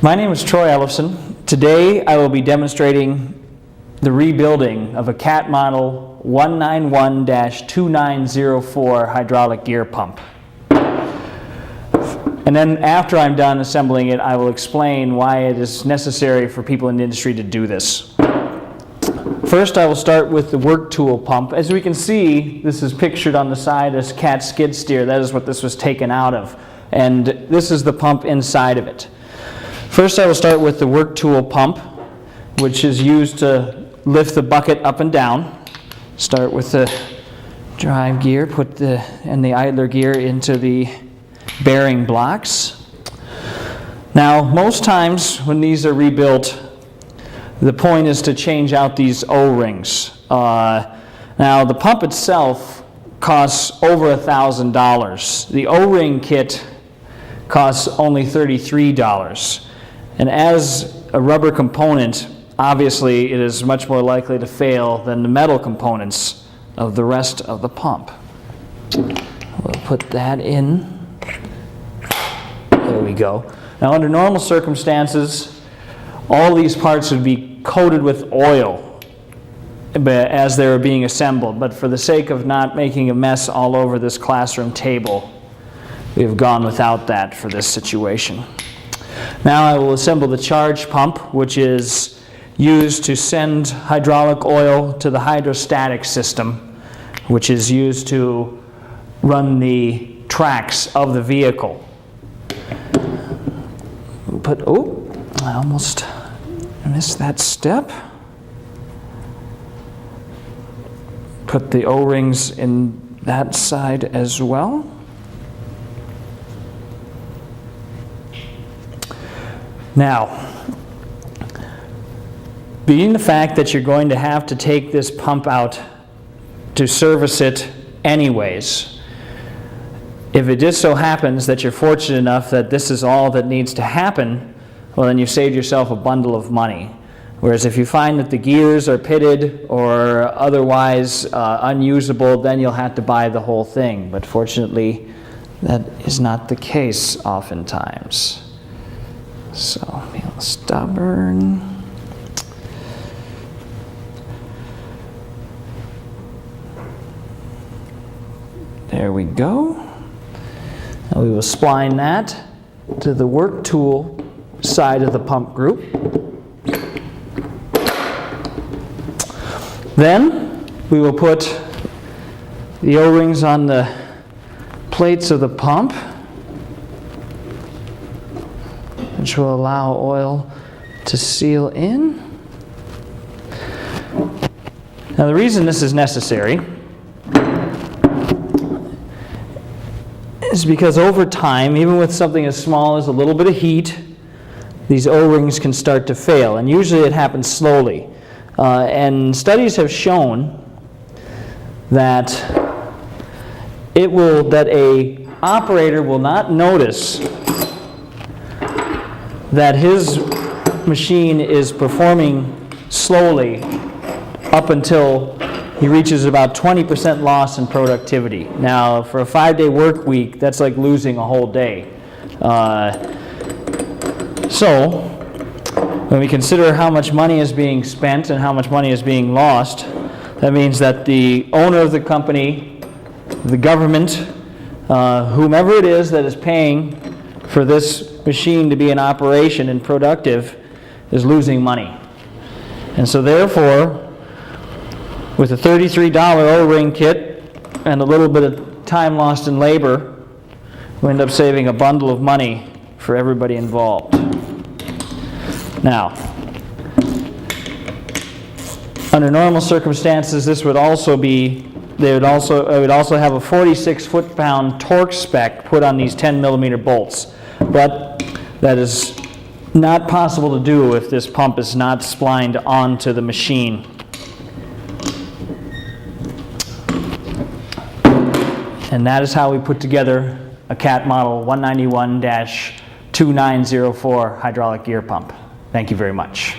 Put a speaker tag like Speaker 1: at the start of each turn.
Speaker 1: My name is Troy Ellefson. Today I will be demonstrating the rebuilding of a CAT model 191-2904 hydraulic gear pump. And then after I'm done assembling it, I will explain why it is necessary for people in the industry to do this. First, I will start with the work tool pump. As we can see, this is pictured on the side as CAT skid steer. That is what this was taken out of. And this is the pump inside of it. First, I will start with the work tool pump, which is used to lift the bucket up and down. Start with the drive gear, put the idler gear into the bearing blocks. Now, most times when these are rebuilt, the point is to change out these O-rings. Now, the pump itself costs over $1,000. The O-ring kit costs only $33. And as a rubber component, obviously it is much more likely to fail than the metal components of the rest of the pump. We'll put that in. There we go. Now, under normal circumstances, all these parts would be coated with oil as they were being assembled. But for the sake of not making a mess all over this classroom table, we've gone without that for this situation. Now I will assemble the charge pump, which is used to send hydraulic oil to the hydrostatic system, which is used to run the tracks of the vehicle. I almost missed that step. Put the O-rings in that side as well. Now, being the fact that you're going to have to take this pump out to service it anyways, if it just so happens that you're fortunate enough that this is all that needs to happen, well, then you've saved yourself a bundle of money. Whereas if you find that the gears are pitted or otherwise unusable, then you'll have to buy the whole thing. But fortunately, that is not the case oftentimes. So, stubborn. There we go. Now we will spline that to the work tool side of the pump group. Then we will put the O-rings on the plates of the pump, which will allow oil to seal in. Now, the reason this is necessary is because over time, even with something as small as a little bit of heat, these O-rings can start to fail, and usually it happens slowly. And studies have shown that an operator will not notice that his machine is performing slowly up until he reaches about 20% loss in productivity. Now, for a 5-day work week, that's like losing a whole day. So, when we consider how much money is being spent and how much money is being lost, that means that the owner of the company, the government, whomever it is that is paying for this machine to be in operation and productive, is losing money. And so therefore, with a $33 O-ring kit and a little bit of time lost in labor, we end up saving a bundle of money for everybody involved. Now, under normal circumstances, this would also be, it would also have a 46 foot-pound torque spec put on these 10mm bolts. But that is not possible to do if this pump is not splined onto the machine. And that is how we put together a CAT model 191-2904 hydraulic gear pump. Thank you very much.